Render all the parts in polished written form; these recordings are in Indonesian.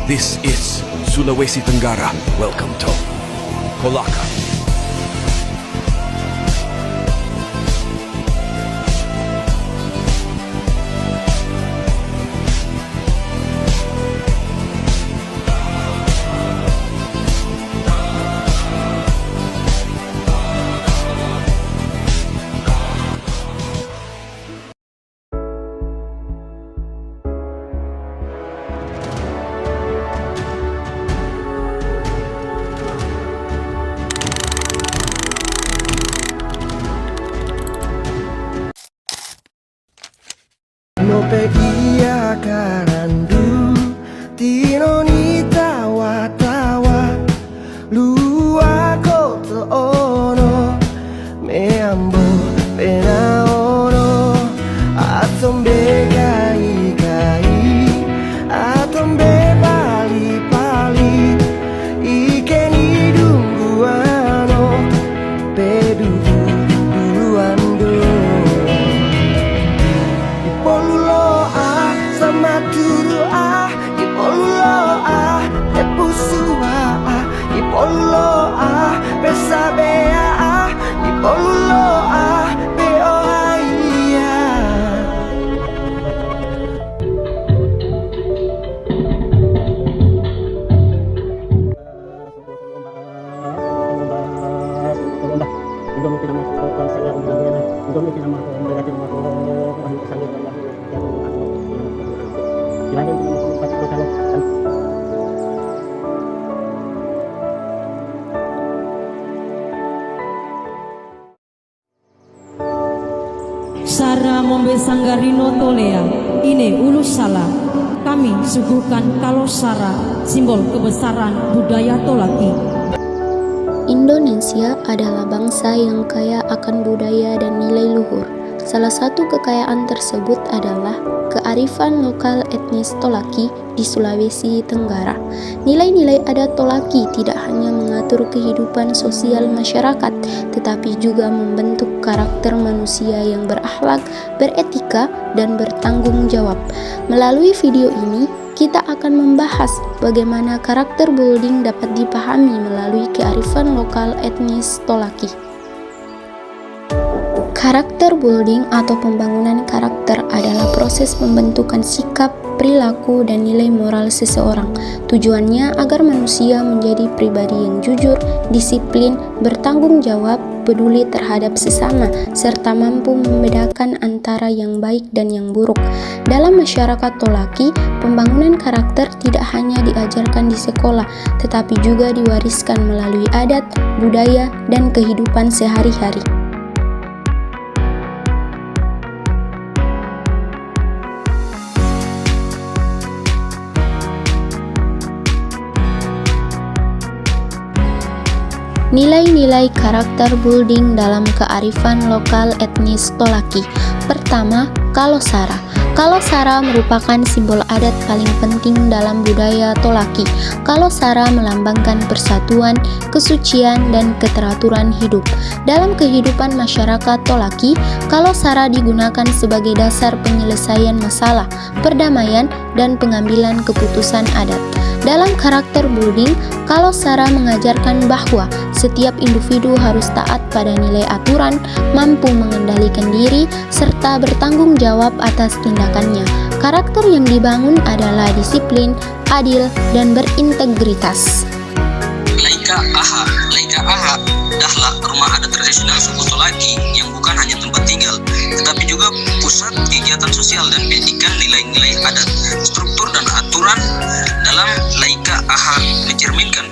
This is Sulawesi Tenggara. Welcome to Kolaka. Nope iya karandu Tino ni tawa-tawa Lua koto ono Meambo pena ono Atombe kai-kai Atombe pali-pali Ike ni dungguano Pedudu duluan do Ipolulo sama turu Ipolulo epusua Ipolulo pesabea Ipolulo beohaya Sara Mombe Sanggarino Tolea, Ine Ulu Sala. Kami suguhkan Kalau Sara, simbol kebesaran budaya Tolaki. Indonesia adalah bangsa yang kaya akan budaya dan nilai luhur. Salah satu kekayaan tersebut adalah kearifan lokal etnis Tolaki di Sulawesi Tenggara. Nilai-nilai adat Tolaki tidak hanya mengatur kehidupan sosial masyarakat, tetapi juga membentuk karakter manusia yang berakhlak, beretika, dan bertanggung jawab. Melalui video ini, kita akan membahas bagaimana karakter building dapat dipahami melalui kearifan lokal etnis Tolaki. Karakter building atau pembangunan karakter adalah proses pembentukan sikap, perilaku, dan nilai moral seseorang. Tujuannya agar manusia menjadi pribadi yang jujur, disiplin, bertanggung jawab, peduli terhadap sesama, serta mampu membedakan antara yang baik dan yang buruk. Dalam masyarakat Tolaki, pembangunan karakter tidak hanya diajarkan di sekolah, tetapi juga diwariskan melalui adat, budaya, dan kehidupan sehari-hari. Nilai-nilai karakter building dalam kearifan lokal etnis Tolaki. Pertama, Kalau Sara. Kalau Sara merupakan simbol adat paling penting dalam budaya Tolaki. Kalau Sara melambangkan persatuan, kesucian, dan keteraturan hidup. Dalam kehidupan masyarakat Tolaki, Kalau Sara digunakan sebagai dasar penyelesaian masalah, perdamaian, dan pengambilan keputusan adat. Dalam karakter building, Kalau Sara mengajarkan bahwa setiap individu harus taat pada nilai aturan, mampu mengendalikan diri, serta bertanggung jawab atas tindakannya. Karakter yang dibangun adalah disiplin, adil, dan berintegritas. Laika Aha adalah rumah adat tradisional suku Tolaki yang bukan hanya tempat tinggal, tetapi juga pusat kegiatan sosial dan pendidikan nilai-nilai adat. Struktur dan aturan dalam Laika Aha mencerminkan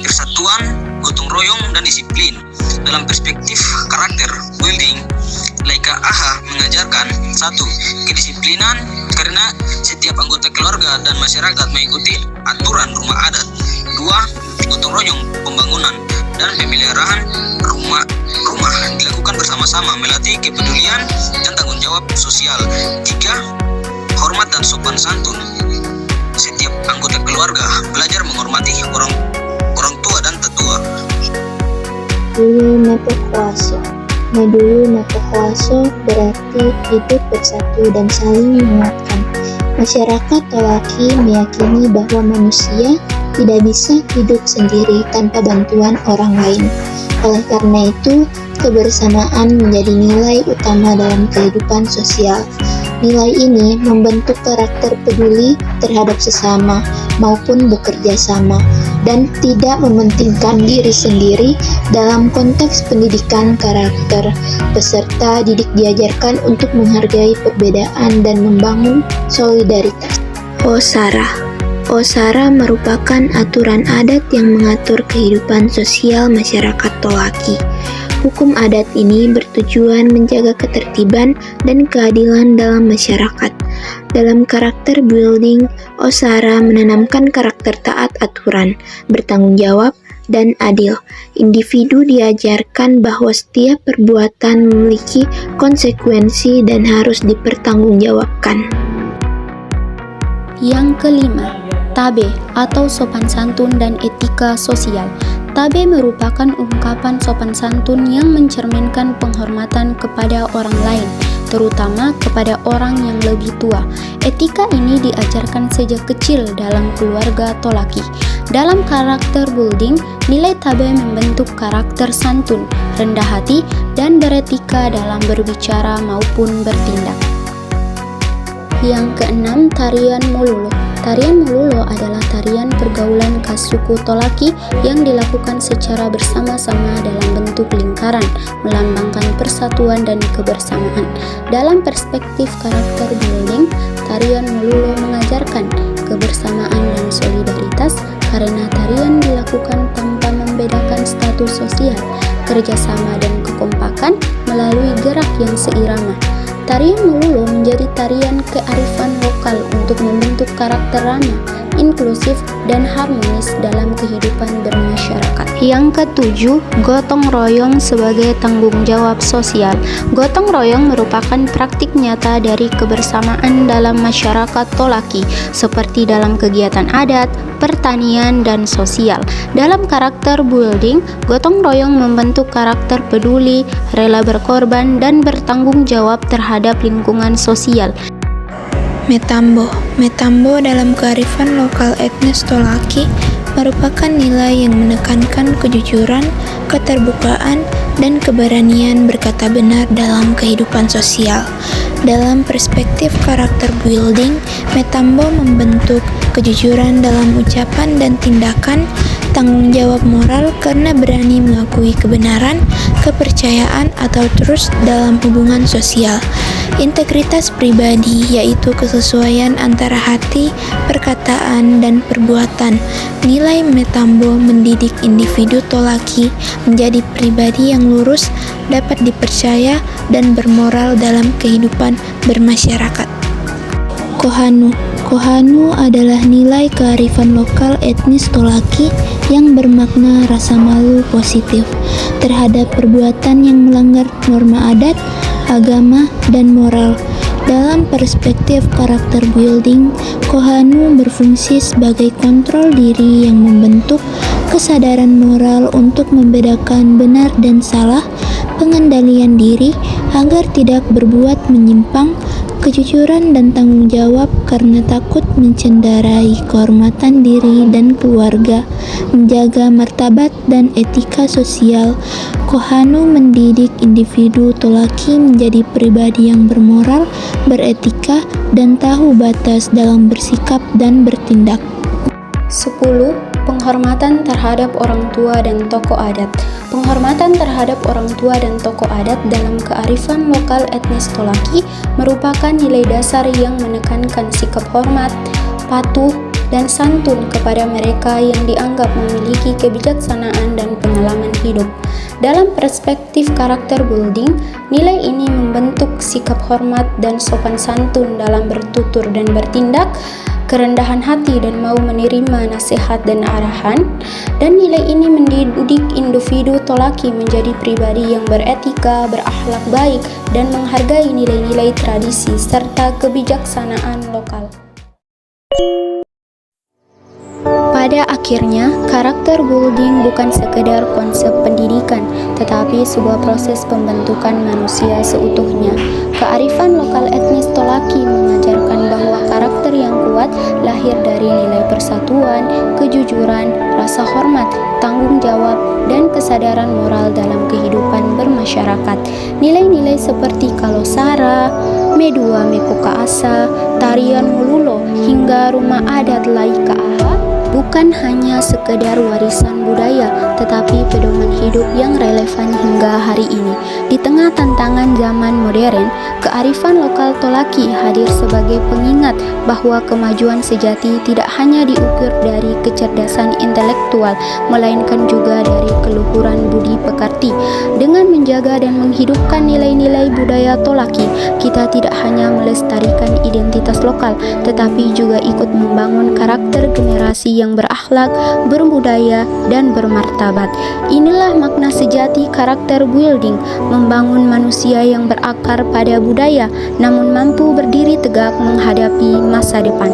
persatuan, gotong royong, dan disiplin. Dalam perspektif karakter building, Laika Aha mengajarkan 1. Kedisiplinan karena setiap anggota keluarga dan masyarakat mengikuti aturan rumah adat. 2. Gotong royong pembangunan dan pemeliharaan rumah dilakukan bersama-sama melatih kepedulian dan tanggung jawab sosial. 3. Hormat dan sopan santun. Setiap anggota keluarga belajar menghormati orang tua dan tetua. Dulu Nepo Kuaso. Medulu Nepo Kuaso berarti hidup bersatu dan saling menguatkan. Masyarakat Tolaki meyakini bahwa manusia tidak bisa hidup sendiri tanpa bantuan orang lain. Oleh karena itu, kebersamaan menjadi nilai utama dalam kehidupan sosial. Nilai ini membentuk karakter peduli terhadap sesama maupun bekerja sama dan tidak mementingkan diri sendiri. Dalam konteks pendidikan karakter, peserta didik diajarkan untuk menghargai perbedaan dan membangun solidaritas. Osara. Osara merupakan aturan adat yang mengatur kehidupan sosial masyarakat Tolaki. Hukum adat ini bertujuan menjaga ketertiban dan keadilan dalam masyarakat. Dalam karakter building, Osara menanamkan karakter taat aturan, bertanggung jawab, dan adil. Individu diajarkan bahwa setiap perbuatan memiliki konsekuensi dan harus dipertanggungjawabkan. Yang kelima, Tabe atau sopan santun dan etika sosial. Tabe merupakan ungkapan sopan santun yang mencerminkan penghormatan kepada orang lain, terutama kepada orang yang lebih tua. Etika ini diajarkan sejak kecil dalam keluarga Tolaki. Dalam karakter building, nilai Tabe membentuk karakter santun, rendah hati, dan beretika dalam berbicara maupun bertindak. Yang keenam, tarian Mololo. Tarian Mololo adalah tarian pergaulan khas suku Tolaki yang dilakukan secara bersama-sama dalam bentuk lingkaran, melambangkan persatuan dan kebersamaan. Dalam perspektif karakter building, tarian Mololo mengajarkan kebersamaan dan solidaritas karena tarian dilakukan tanpa membedakan status sosial, kerjasama dan kekompakan melalui gerak yang seirama. Tarian Mololo menjadi tarian kearifan lokal untuk membentuk karakter ramah, inklusif, dan harmonis dalam kehidupan bermasyarakat. Yang ketujuh, gotong royong sebagai tanggung jawab sosial. Gotong royong merupakan praktik nyata dari kebersamaan dalam masyarakat Tolaki, seperti dalam kegiatan adat, pertanian, dan sosial. Dalam karakter building, gotong royong membentuk karakter peduli, rela berkorban, dan bertanggung jawab terhadap lingkungan sosial. Metambo. Metambo dalam kearifan lokal etnis Tolaki merupakan nilai yang menekankan kejujuran, keterbukaan, dan keberanian berkata benar dalam kehidupan sosial. Dalam perspektif karakter building, Metambo membentuk kejujuran dalam ucapan dan tindakan, tanggung jawab moral karena berani mengakui kebenaran, kepercayaan, atau trust dalam hubungan sosial. Integritas pribadi, yaitu kesesuaian antara hati, perkataan, dan perbuatan. Nilai Metambo mendidik individu Tolaki menjadi pribadi yang lurus, dapat dipercaya, dan bermoral dalam kehidupan bermasyarakat. Kohanu. Kohanu adalah nilai kearifan lokal etnis Tolaki yang bermakna rasa malu positif terhadap perbuatan yang melanggar norma adat, agama, dan moral. Dalam perspektif karakter building, Kohanu berfungsi sebagai kontrol diri yang membentuk kesadaran moral untuk membedakan benar dan salah, pengendalian diri agar tidak berbuat menyimpang, kejujuran dan tanggung jawab karena takut mencenderai kehormatan diri dan keluarga, menjaga martabat dan etika sosial. Kohanu mendidik individu Tolaki menjadi pribadi yang bermoral, beretika, dan tahu batas dalam bersikap dan bertindak. 10. Penghormatan terhadap orang tua dan tokoh adat. Penghormatan terhadap orang tua dan tokoh adat dalam kearifan lokal etnis Tolaki merupakan nilai dasar yang menekankan sikap hormat, patuh, dan santun kepada mereka yang dianggap memiliki kebijaksanaan dan pengalaman hidup. Dalam perspektif karakter building, nilai ini membentuk sikap hormat dan sopan santun dalam bertutur dan bertindak, kerendahan hati dan mau menerima nasihat dan arahan, dan nilai ini mendidik individu Tolaki menjadi pribadi yang beretika, berakhlak baik, dan menghargai nilai-nilai tradisi serta kebijaksanaan lokal. Pada akhirnya, karakter building bukan sekedar konsep pendidikan, tetapi sebuah proses pembentukan manusia seutuhnya. Kearifan lokal etnis Tolaki mengajarkan bahwa bahwa karakter yang kuat lahir dari nilai persatuan, kejujuran, rasa hormat, tanggung jawab, dan kesadaran moral dalam kehidupan bermasyarakat. Nilai-nilai seperti Kalosara, Medua Mepuka Asa, Tarian Molulo, hingga Rumah Adat Laika Aha bukan hanya sekedar warisan budaya, tetapi pedoman hidup yang relevan hingga hari ini. Di tengah tantangan zaman modern, kearifan lokal Tolaki hadir sebagai pengingat bahwa kemajuan sejati tidak hanya diukur dari kecerdasan intelektual, melainkan juga dari keluhuran budi pekerti. Dengan menjaga dan menghidupkan nilai-nilai budaya Tolaki, kita tidak hanya melestarikan identitas lokal, tetapi juga ikut membangun karakter generasi yang berakhlak, berbudaya, dan bermartabat. Inilah makna sejati karakter building, membangun manusia yang berakar pada budaya, namun mampu berdiri tegak menghadapi masa depan.